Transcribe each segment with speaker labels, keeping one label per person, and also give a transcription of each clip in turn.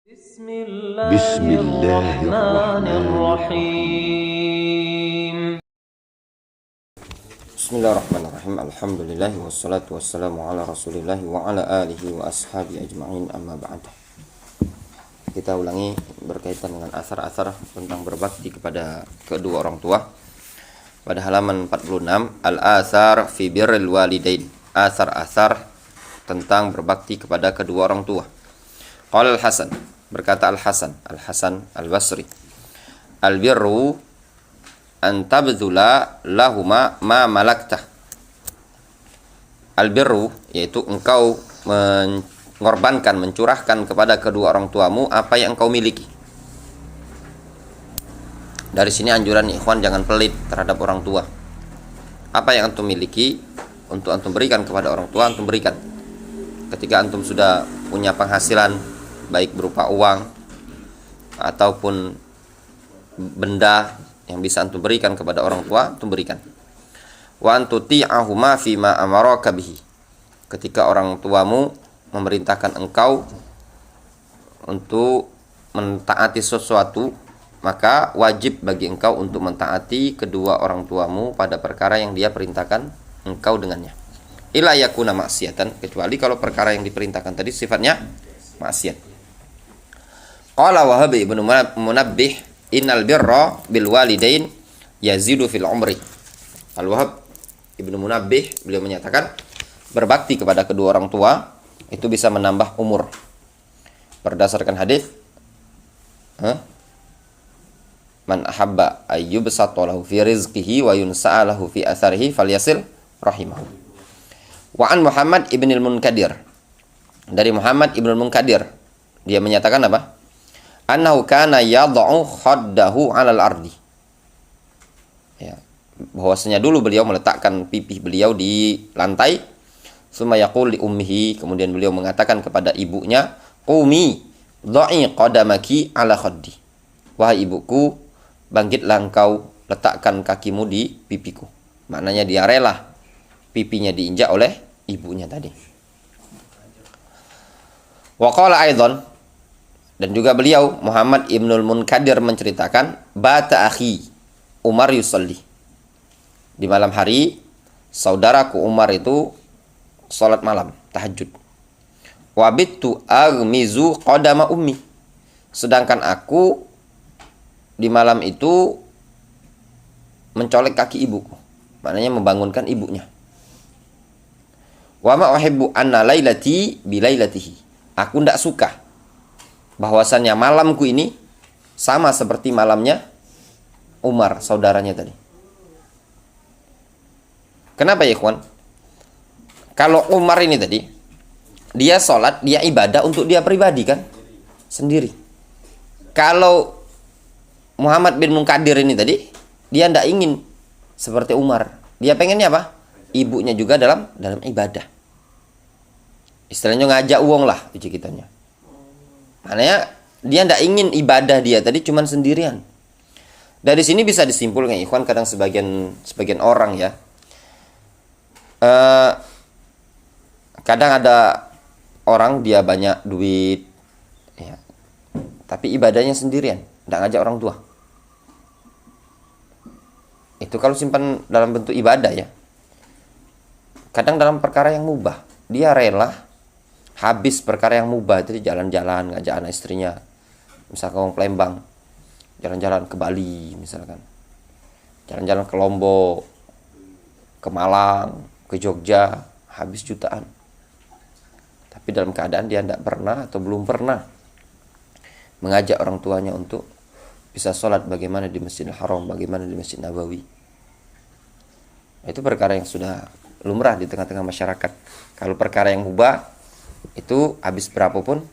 Speaker 1: Bismillahirrahmanirrahim.
Speaker 2: Bismillahirrahmanirrahim. Alhamdulillah wassalatu wassalamu ala Rasulillah wa ala alihi wa ashabi ajma'in, amma ba'd. Kita ulangi berkaitan dengan asar-asar tentang berbakti kepada kedua orang tua. Pada halaman 46, al-asar fi birril walidain. Asar-asar tentang berbakti kepada kedua orang tua. Qala al-Hasan, berkata Al-Hasan Al-Basri, al-birru an tabdzula lahuma ma malakta. Al-birru, yaitu engkau mengorbankan, mencurahkan kepada kedua orang tuamu apa yang engkau miliki. Dari sini anjuran ikhwan, jangan pelit terhadap orang tua. Apa yang antum miliki untuk antum berikan kepada orang tua, antum berikan. Ketika antum sudah punya penghasilan, baik berupa uang ataupun benda yang bisa antum berikan kepada orang tua, antum berikan. Wa antuti'ahuma fima amaraka bihi. Ketika orang tuamu memerintahkan engkau untuk mentaati sesuatu, maka wajib bagi engkau untuk mentaati kedua orang tuamu pada perkara yang dia perintahkan engkau dengannya. Ila yakuna maksiatan, kecuali kalau perkara yang diperintahkan tadi sifatnya maksiat. Qala Wahab ibn Munabbih, innal birra bil walidain yazidu fil umri. Al-Wahab ibn Munabbih, beliau menyatakan berbakti kepada kedua orang tua itu bisa menambah umur. Berdasarkan hadis, man ahabba ayyubsata lahu fi rizqihi wa yunsa'a lahu fi atharihi falyasil rahimahu. Wa an Muhammad ibn al-Munkadir, dari Muhammad ibn al-Munkadir, dia menyatakan apa? Annahu kana yad'u khaddahu 'alal ardi. Ya, bahwasanya dulu beliau meletakkan pipi beliau di lantai. Summa yaqul li ummihi, kemudian beliau mengatakan kepada ibunya, qumi dha'i qadamaki 'ala khaddi. Wahai ibuku, bangkitlah engkau, letakkan kakimu di pipiku. Maknanya dia rela pipinya diinjak oleh ibunya tadi. Wa qala aidan, dan juga beliau Muhammad ibnul Munkadir menceritakan, bata akhi Umar yusalli. Di malam hari saudaraku Umar itu salat malam, tahajud. Wa bittu aghmizu qadama ummi. Sedangkan aku di malam itu mencolek kaki ibuku, maknanya membangunkan ibunya. Wa ma uhibbu anna lailati bilailatihi. Aku tidak suka bahwasannya malamku ini sama seperti malamnya Umar, saudaranya tadi. Kenapa ya ikhwan? Kalau Umar ini tadi, dia sholat, dia ibadah untuk dia pribadi kan, sendiri. Kalau Muhammad bin Munkadir ini tadi, dia tidak ingin seperti Umar. Dia pengennya apa? Ibunya juga dalam ibadah. Istilahnya ngajak uang lah, kitanya. Maknanya dia tidak ingin ibadah dia tadi cuman sendirian. Dari sini bisa disimpulkan ikhwan, kadang sebagian orang ya, kadang ada orang dia banyak duit ya, tapi ibadahnya sendirian, tidak ngajak orang tua. Itu kalau simpan dalam bentuk ibadah ya. Kadang dalam perkara yang mubah, dia rela habis perkara yang mubah itu, jalan-jalan ngajak anak istrinya, misalkan ke Palembang, jalan-jalan ke Bali misalkan, jalan-jalan ke Lombok, ke Malang, ke Jogja, habis jutaan. Tapi dalam keadaan dia tidak pernah atau belum pernah mengajak orang tuanya untuk bisa sholat bagaimana di Masjidil Haram, bagaimana di Masjid Nabawi. Itu perkara yang sudah lumrah di tengah-tengah masyarakat. Kalau perkara yang mubah itu habis berapapun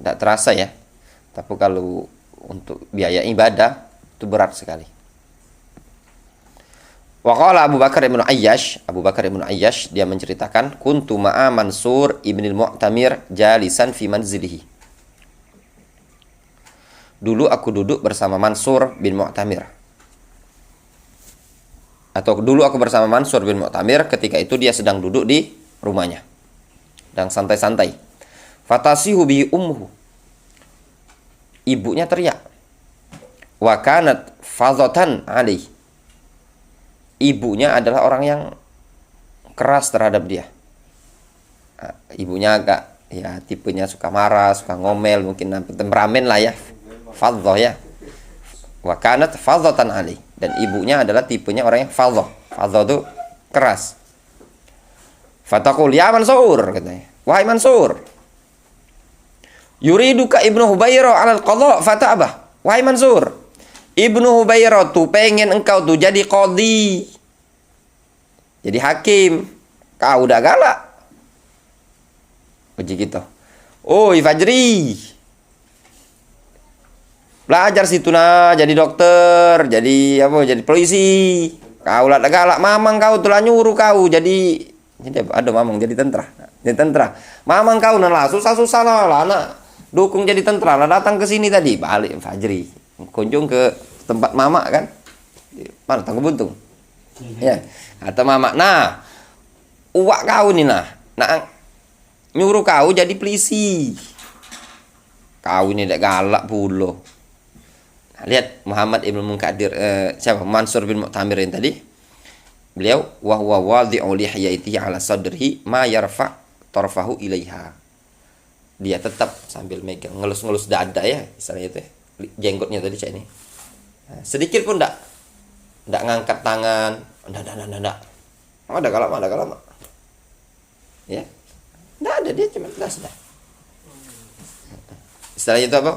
Speaker 2: tidak terasa ya. Tapi kalau untuk biaya ibadah itu berat sekali. Wa qala Abu Bakar ibn Ayyash, dia menceritakan, kuntu ma'a Mansur ibn al-Mu'tamir jalisan fi manzilihi. Dulu aku duduk bersama Mansur bin Mu'tamir. Atau dulu aku bersama Mansur bin Mu'tamir, ketika itu dia sedang duduk di rumahnya, sedang santai-santai. Fatasihu bihi ummuhu. Ibunya teriak. Wa kanat fadhatan alaih. Ibunya adalah orang yang keras terhadap dia. Ibunya agak ya tipenya suka marah, suka ngomel, mungkin temperamen lah ya. Fadhah ya. Wa kanat fadhatan alaih. Dan ibunya adalah tipenya orang yang fadhah. Fadhah itu keras. Fataqul ya Mansur, katanya. Wahai Mansur, yuriduka Ibnu Hubairah 'alal qadha fata'abah. Wahai Mansur, Ibnu Hubairah tuh pengen engkau tuh jadi qadhi. Jadi hakim. Kau udah galak. Uji gitu. Oh, Fajri. Belajar situ nah, jadi dokter, jadi apa? Jadi polisi. Kau lah galak, mamang kau telah nyuruh kau jadi ada mamang jadi tentara. Jadi tentara. Mamang kau nah susah-susah lah anak dukung jadi tentara lah datang ke sini tadi. Balik Fajri. Kunjung ke tempat mama kan. Mana Tangguh Buntung. Ya, kata mama, nah, uak kau nih nah nyuruh kau jadi polisi. Kau ini tidak galak pula. Nah, lihat Muhammad Ibn Munkadir, siapa? Mansur bin Mu'tamir yang tadi. Beliau wa huwa wadhi'u lihyatihi 'ala sadrihi ma yarfa' tarfahu ilaiha. Dia tetap sambil megang ngelus-ngelus dada ya, istilahnya itu ya. Jenggotnya tadi cak ini. Nah, sedikit pun enggak ngangkat tangan, enggak. Ada kalama. Ya. Enggak ada, dia cuma telas dah. Istilahnya itu apa?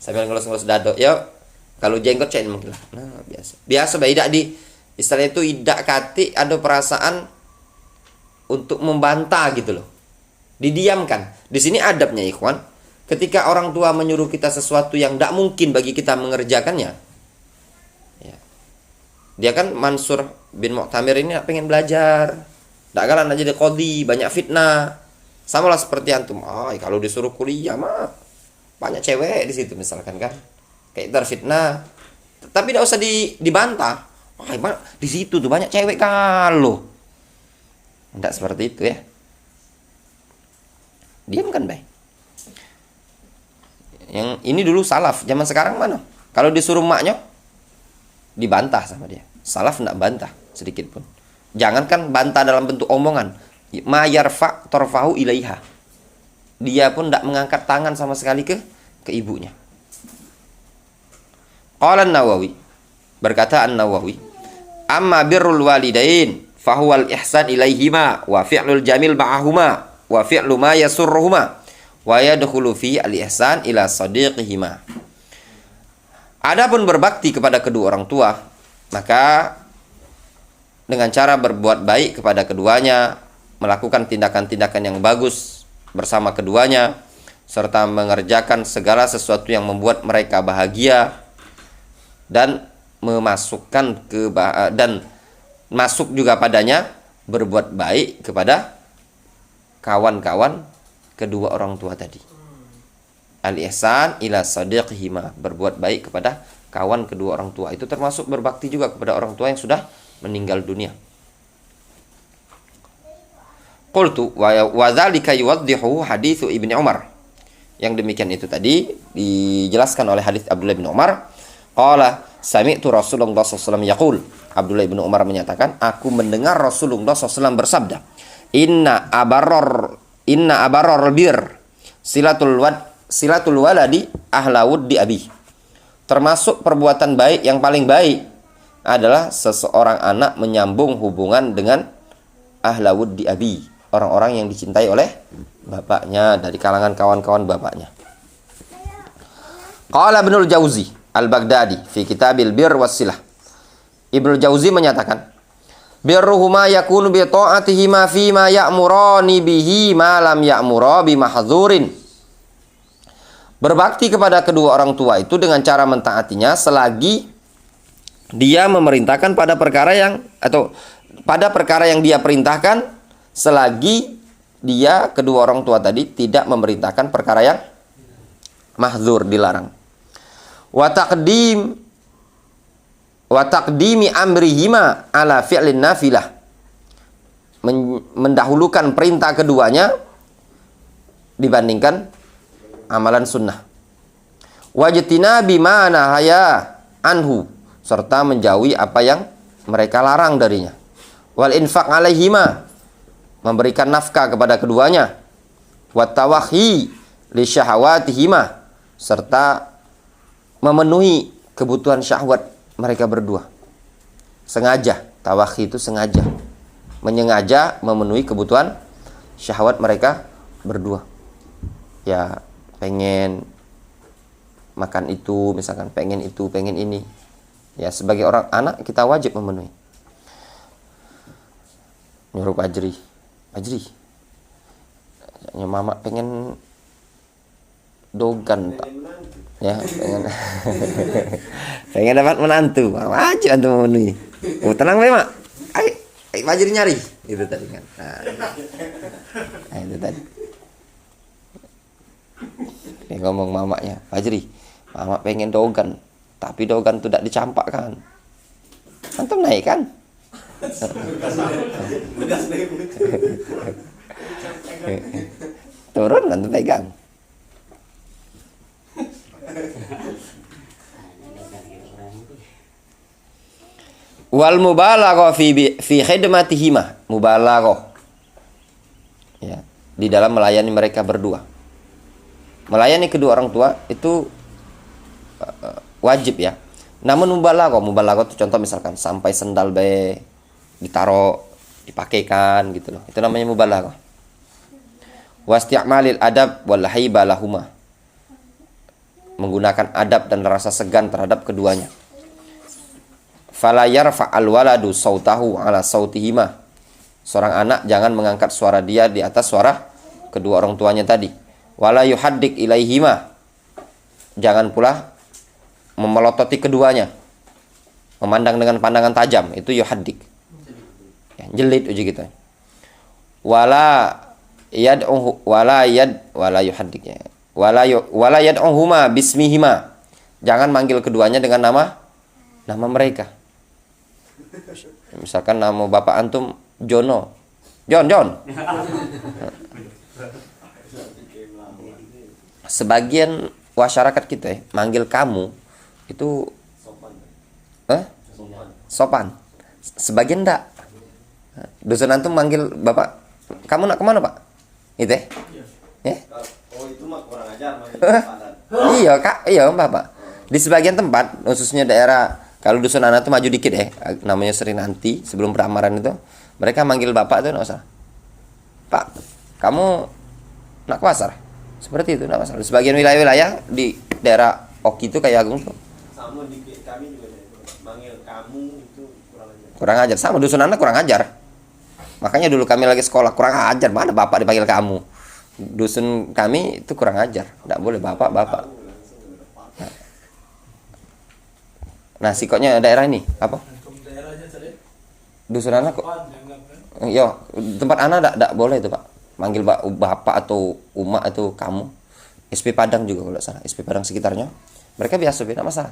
Speaker 2: Sambil ngelus-ngelus dada. Ya, kalau jenggot cak ini mungkin lah. Nah, biasa. Biasa tidak di istilahnya itu tidak kati ada perasaan untuk membantah gitu loh. Didiamkan. Di sini adabnya ikhwan. Ketika orang tua menyuruh kita sesuatu yang tidak mungkin bagi kita mengerjakannya. Ya. Dia kan Mansur bin Mu'tamir ini pengen belajar. Tidak kalah nak jadi qadhi, banyak fitnah. Sama lah seperti antum. Kalau disuruh kuliah mah banyak cewek di situ misalkan kan. Kayak terfitnah. Tapi tidak usah dibantah. Di situ tuh banyak cewek kalau. Tidak seperti itu ya. Diam kan, Bay. Yang ini dulu salaf, zaman sekarang mana? Kalau disuruh maknya dibantah sama dia. Salaf tidak bantah sedikit pun. Jangankan bantah dalam bentuk omongan. Ma yarfa' tarfahu ilaiha. Dia pun tidak mengangkat tangan sama sekali ke ibunya. Qala An-Nawawi, berkata An-Nawawi, amma birrul walidain fahuwal ihsan ilaihima wa fi'lul jamil ma'ahuma wa fi'lu ma yasurruhuma wa yadkhulu fi al-ihsan ila sadiqihima. Adapun berbakti kepada kedua orang tua, maka dengan cara berbuat baik kepada keduanya, melakukan tindakan-tindakan yang bagus bersama keduanya, serta mengerjakan segala sesuatu yang membuat mereka bahagia dan memasukkan dan masuk juga padanya berbuat baik kepada kawan-kawan kedua orang tua tadi. Al-ihsan ila sadiqihima, berbuat baik kepada kawan kedua orang tua. Itu termasuk berbakti juga kepada orang tua yang sudah meninggal dunia. Qultu wa dzalika yuwaddihu haditsu Ibnu Umar. Yang demikian itu tadi dijelaskan oleh hadis Abdullah bin Umar. Qala sami'tu Rasulullah sallallahu alaihi wasallam yaqul. Abdullah bin Umar menyatakan, aku mendengar Rasulullah SAW bersabda, Inna abaror bir silatul waladi ahlawud di abi. Termasuk perbuatan baik yang paling baik adalah seseorang anak menyambung hubungan dengan ahlawud di abi, orang-orang yang dicintai oleh bapaknya, dari kalangan kawan-kawan bapaknya. Qala Ibnul Jauzi Al-Baghdadi fi Kitabil Bir Wassilah. Ibnul Jauzi menyatakan, birruhuma yakunu bi ta'atihima fi ma ya'murani bihi ma lam ya'mura bi mahdzurin. Berbakti kepada kedua orang tua itu dengan cara mentaatinya selagi dia memerintahkan pada perkara yang dia perintahkan, selagi dia kedua orang tua tadi tidak memerintahkan perkara yang mahdzur, dilarang. Wa taqdimi amrihima ala fi'lin nafilah. Mendahulukan perintah keduanya dibandingkan amalan sunnah. Wajtina bima nahaya anhu, serta menjauhi apa yang mereka larang darinya. Wal infaq alaihima, memberikan nafkah kepada keduanya. Wat tawahi li syahawatihima, serta memenuhi kebutuhan syahwat mereka berdua. Sengaja, tawahi itu sengaja, menyengaja memenuhi kebutuhan syahwat mereka berdua. Ya, pengen makan itu, misalkan pengen itu, pengen ini. Ya, sebagai orang anak kita wajib memenuhi. Nyuruh Fajri, mama pengen dogan, Pak. Ya, pengen pengen dapat menantu, wajib antum memenuhi. Oh, tenang memang. Ayo, Fajri nyari, itu tadi kan. Nah, itu tadi. Dia ngomong mamanya, Fajri, mama pengen dogan, tapi dogan itu tidak dicampakkan. Antum naik kan? Turun antum pegang. Wal mubalaghah fi khidmatihima, mubalaghah. Ya, di dalam melayani mereka berdua. Melayani kedua orang tua itu wajib ya. Namun mubalaghah itu contoh misalkan sampai sendal be ditaruh, dipakaikan gitu loh. Itu namanya mubalaghah. Wasti'malil adab wal haiba lahuma, menggunakan adab dan rasa segan terhadap keduanya. Fala yarfa'al waladu sautahu ala sautihima, seorang anak jangan mengangkat suara dia di atas suara kedua orang tuanya tadi. Wala yuhaddik ilaihima, jangan pula memelototi keduanya, memandang dengan pandangan tajam, itu yuhaddik, ya, jelit uji kita. Wala yuhaddik, ya. Wala yad'uhuma bismihima, jangan manggil keduanya dengan nama mereka. Misalkan nama bapak antum John. Sebagian masyarakat kita manggil kamu itu sopan. Sebagian enggak. Dusun antum manggil bapak, kamu nak kemana pak? Itu ya? Oh, itu mah kurang ajar Iya kak, iya bapak. Di sebagian tempat, khususnya daerah, kalau dusun anak tuh maju dikit namanya Serinanti, sebelum Peramaran itu, mereka manggil bapak itu enggak usah. Pak, kamu nak ke pasar? Seperti itu, enggak masalah. Sebagian wilayah-wilayah di daerah Oki itu kayak Agung tuh. Sama di kami juga manggil kamu itu kurang ajar. Sama dusun anak kurang ajar. Makanya dulu kami lagi sekolah kurang ajar, mana bapak dipanggil kamu. Dusun kami itu kurang ajar, enggak boleh bapak. Nah, sikotnya daerah ini apa? Dusun anak kok. Yo, tempat anak enggak boleh itu, Pak. Manggil bapak atau umak atau kamu. SP Padang juga kalau salah, SP Padang sekitarnya. Mereka biasa, tidak masalah.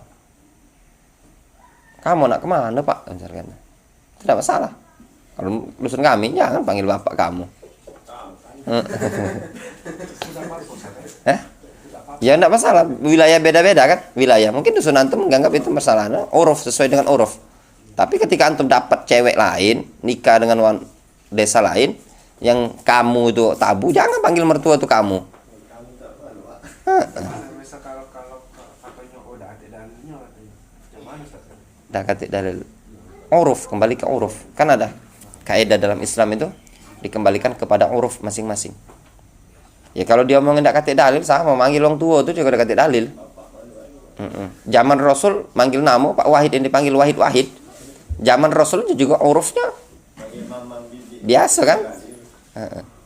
Speaker 2: Kamu nak kemana pak? Misalkan. Tidak masalah. Kalau dusun kami jangan panggil bapak kamu. Ya tidak masalah. Wilayah beda-beda kan? Wilayah. Mungkin dusun antum menganggap itu masalah. Uruf sesuai dengan uruf. Tapi ketika antum dapat cewek lain, nikah dengan desa lain, yang kamu itu tabu, jangan panggil mertua itu kamu. Dah kata dalil. Uruf, kembali ke uruf. Kan ada kaidah dalam Islam itu dikembalikan kepada uruf masing-masing. Ya kalau dia omongin tidak kata dalil, sama manggil orang tua itu juga ada kata dalil. Zaman Rasul manggil nama Pak Wahid yang dipanggil Wahid. Zaman Rasul juga urufnya biasa kan?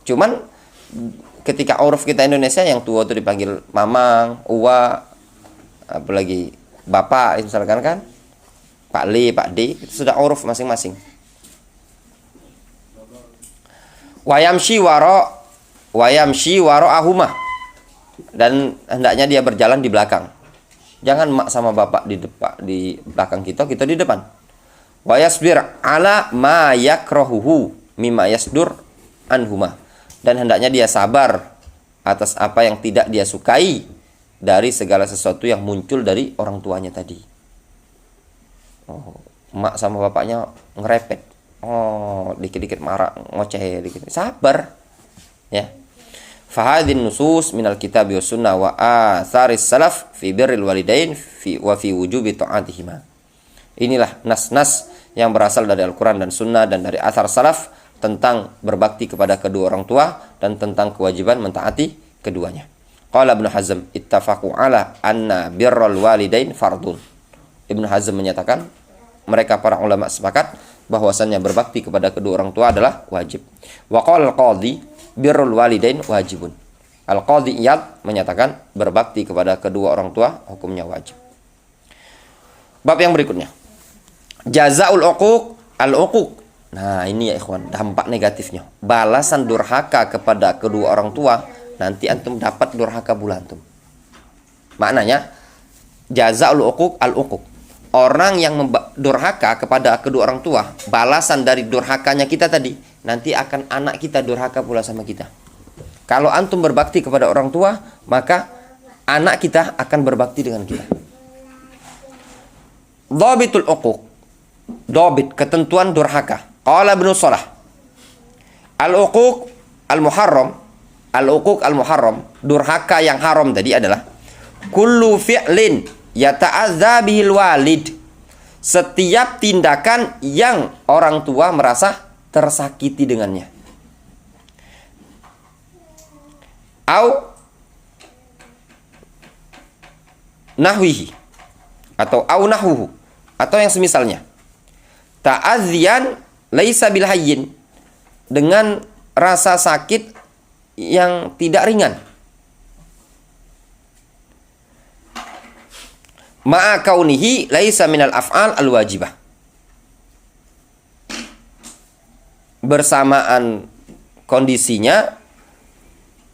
Speaker 2: Cuman ketika uruf kita Indonesia yang tua itu dipanggil mamang, uwa, apalagi bapak misalkan kan, Pak Li, Pak D, itu sudah uruf masing-masing. Wayamshi waro ahumah, dan hendaknya dia berjalan di belakang. Jangan mak sama bapak di belakang kita di depan. Wayasbir ala ma yakrahuhu mimma yasdur anhuma, dan hendaknya dia sabar atas apa yang tidak dia sukai dari segala sesuatu yang muncul dari orang tuanya tadi. Emak sama bapaknya ngerepet, dikit-dikit marah, ngoceh dikit, sabar, ya. Fahadin nusus minal kitab wa sunnah wa atharis salaf fi birril walidain wa fi wujubi ta'atihima. Inilah nas-nas yang berasal dari Al-Quran dan Sunnah dan dari athar salaf tentang berbakti kepada kedua orang tua dan tentang kewajiban mentaati keduanya. Qala Ibnu Hazm ittafaqu ala anna birrul walidain fardun. Ibnu Hazm menyatakan mereka para ulama sepakat bahwasannya berbakti kepada kedua orang tua adalah wajib. Wa qala al-qadhi birrul walidain wajibun. Al-Qadhi Iyad menyatakan berbakti kepada kedua orang tua hukumnya wajib. Bab yang berikutnya. Jazaul uquq al-uquq. Nah, ini ya ikhwan, dampak negatifnya. Balasan durhaka kepada kedua orang tua, nanti antum dapat durhaka pula antum. Maknanya jazaul uquq al-uquq. Orang yang durhaka kepada kedua orang tua, balasan dari durhakanya kita tadi, nanti akan anak kita durhaka pula sama kita. Kalau antum berbakti kepada orang tua, maka anak kita akan berbakti dengan kita. Dhabitul uquq. Dhabit, ketentuan durhaka. Qala Ibnu Shalah. Al-uquq al-muharram. Al-uquq al-muharram, durhaka yang haram tadi adalah kullu fi'lin yata'adza bihil walid. Setiap tindakan yang orang tua merasa tersakiti dengannya. Au nahwihi atau au nahwuhu atau yang semisalnya. Ta'adzian laisa bil hayyin, dengan rasa sakit yang tidak ringan. Ma'a kaunihi laisa minal af'al al-wajibah. Bersamaan kondisinya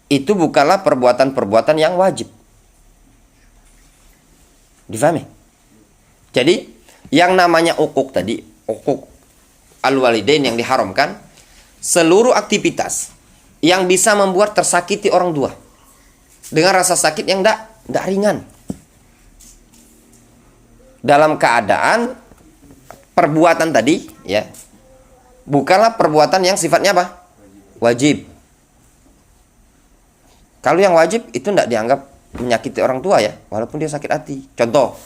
Speaker 2: itu bukanlah perbuatan-perbuatan yang wajib. Difahami? Jadi yang namanya uquq tadi, uquq al-walidain yang diharamkan, seluruh aktivitas yang bisa membuat tersakiti orang tua dengan rasa sakit yang tidak ringan, dalam keadaan perbuatan tadi ya bukanlah perbuatan yang sifatnya apa? Wajib. Kalau yang wajib itu tidak dianggap menyakiti orang tua ya, walaupun dia sakit hati. Contoh,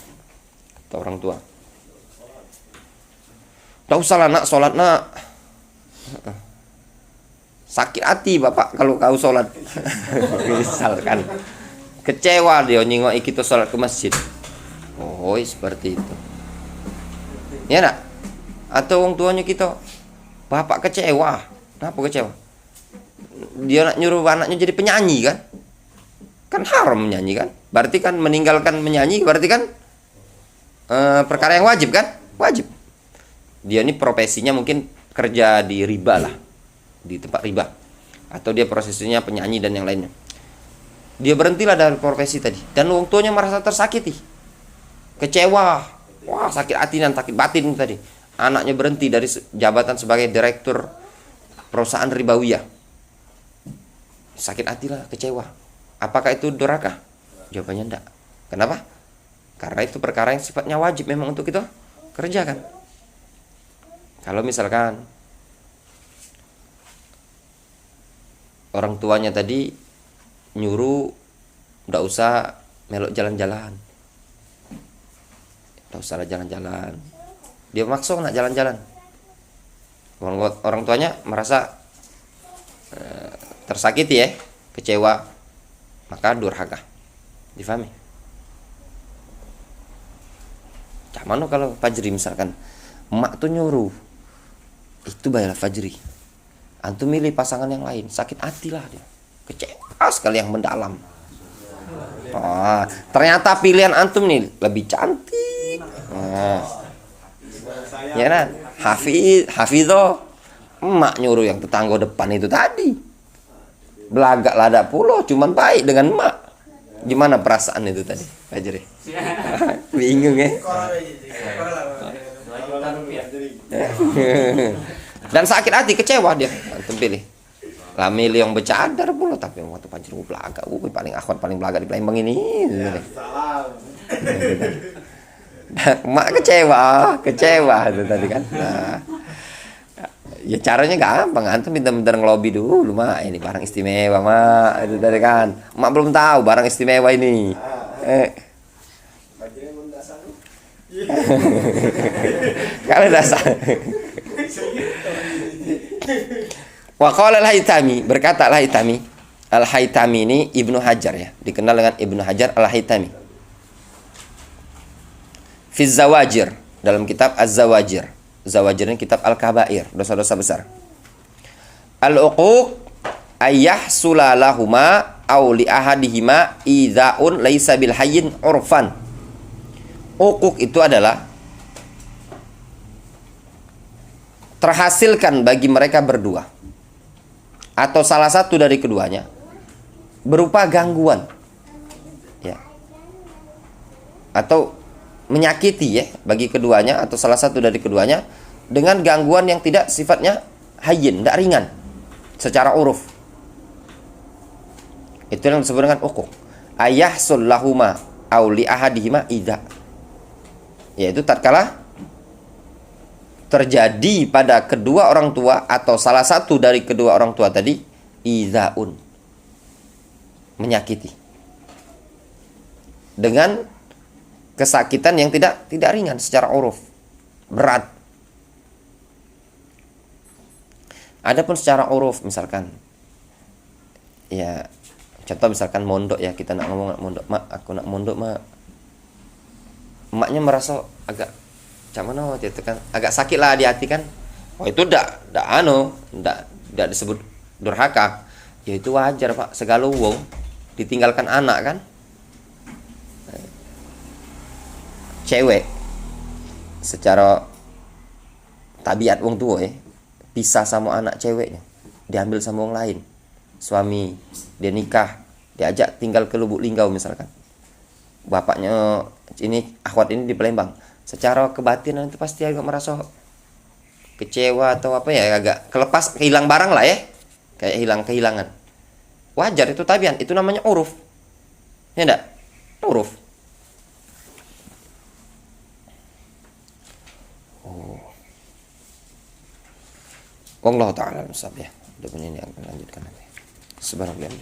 Speaker 2: kata orang tua, "Tidak usah lah nak, sholat nak. Sakit hati bapak kalau kau sholat." Misalkan kecewa dia nyingok kita sholat ke masjid. Oh, seperti itu. Ya nak? Atau orang tuanya kita, bapak kecewa. Kenapa kecewa? Dia nak nyuruh anaknya jadi penyanyi kan? Kan haram menyanyi kan? Berarti kan meninggalkan menyanyi, berarti kan perkara yang wajib kan? Wajib. Dia ini profesinya mungkin kerja di riba lah, di tempat riba, atau dia profesinya penyanyi dan yang lainnya. Dia berhentilah dari profesi tadi, dan orang tuanya merasa tersakiti, kecewa, wah sakit hati dan sakit batin tadi. Anaknya berhenti dari jabatan sebagai direktur perusahaan ribawiyah. Sakit hatilah, kecewa. Apakah itu durhaka? Jawabannya enggak. Kenapa? Karena itu perkara yang sifatnya wajib memang untuk kita kerjakan. Kalau misalkan orang tuanya tadi nyuruh enggak usah melok jalan-jalan, enggak usah jalan-jalan, dia maksa nak jalan-jalan, orang tuanya merasa tersakiti ya, kecewa, maka durhaka. Difahami? Cuman kalau Fajri misalkan emak tuh nyuruh, itu baiklah Fajri, antum milih pasangan yang lain, sakit hati lah dia, kecewa sekali yang mendalam. Ternyata pilihan antum nih lebih cantik. Ya kan? Hafidho, emak nyuruh yang tetangga depan itu tadi, belagak lada pulau, cuman baik dengan emak. Gimana perasaan itu tadi, Fajri? Bingung ya? Dan sakit hati, kecewa dia. Antum pilih. Lami yang bercadar pula tapi waktu pancen belaga. Paling akhwat paling belaga di Palembang ini. Mak kecewa itu tadi kan. Nah, ya caranya gampang, antum minta-minta ngelobi dulu, mak ini barang istimewa, mak itu tadi kan. Mak belum tahu barang istimewa ini. Kalau dasar. Wa qala al-Haytami, berkata al-Haytami. Al-Haytami ini Ibnu Hajar ya, dikenal dengan Ibnu Hajar al-Haytami. Fi Zawajir, dalam kitab Az-Zawajir. Zawajir ini kitab Al-Kabair, dosa-dosa besar. Al-uquq ayyahsula lahuma aw li ahadihima idzaun laisa bil hayyin urfan. Uquq itu adalah terhasilkan bagi mereka berdua atau salah satu dari keduanya berupa gangguan ya, atau menyakiti ya bagi keduanya atau salah satu dari keduanya dengan gangguan yang tidak sifatnya hayyin, tidak ringan secara uruf. Itu yang disebut dengan uquq. Ayyahsul lahuma aw li ahadihima idza, yaitu tatkala terjadi pada kedua orang tua atau salah satu dari kedua orang tua tadi idzaun, menyakiti dengan kesakitan yang tidak ringan secara uruf, berat. Adapun secara uruf misalkan ya, contoh misalkan mondok ya, kita nak ngomong mondok, mak aku nak mondok mak, emaknya merasa agak macam mana waktu itu kan, agak sakit lah di hati kan. Oh itu ndak disebut durhaka, ya itu wajar pak, segala wong ditinggalkan anak kan. Cewek secara tabiat wong tua ya, pisah sama anak ceweknya, diambil sama wong lain. Suami dia nikah, diajak tinggal ke Lubuk Linggau misalkan, bapaknya ini akhwat ini di Palembang, secara kebatinan itu pasti agak merasa kecewa atau apa ya, agak kelepas, kehilang barang lah ya, kayak kehilangan. Wajar, itu tabiat, itu namanya uruf ya, enggak? Uruf. Wallahu ta'ala ya. Udah ini akan lanjutkan nanti. Subhanallah.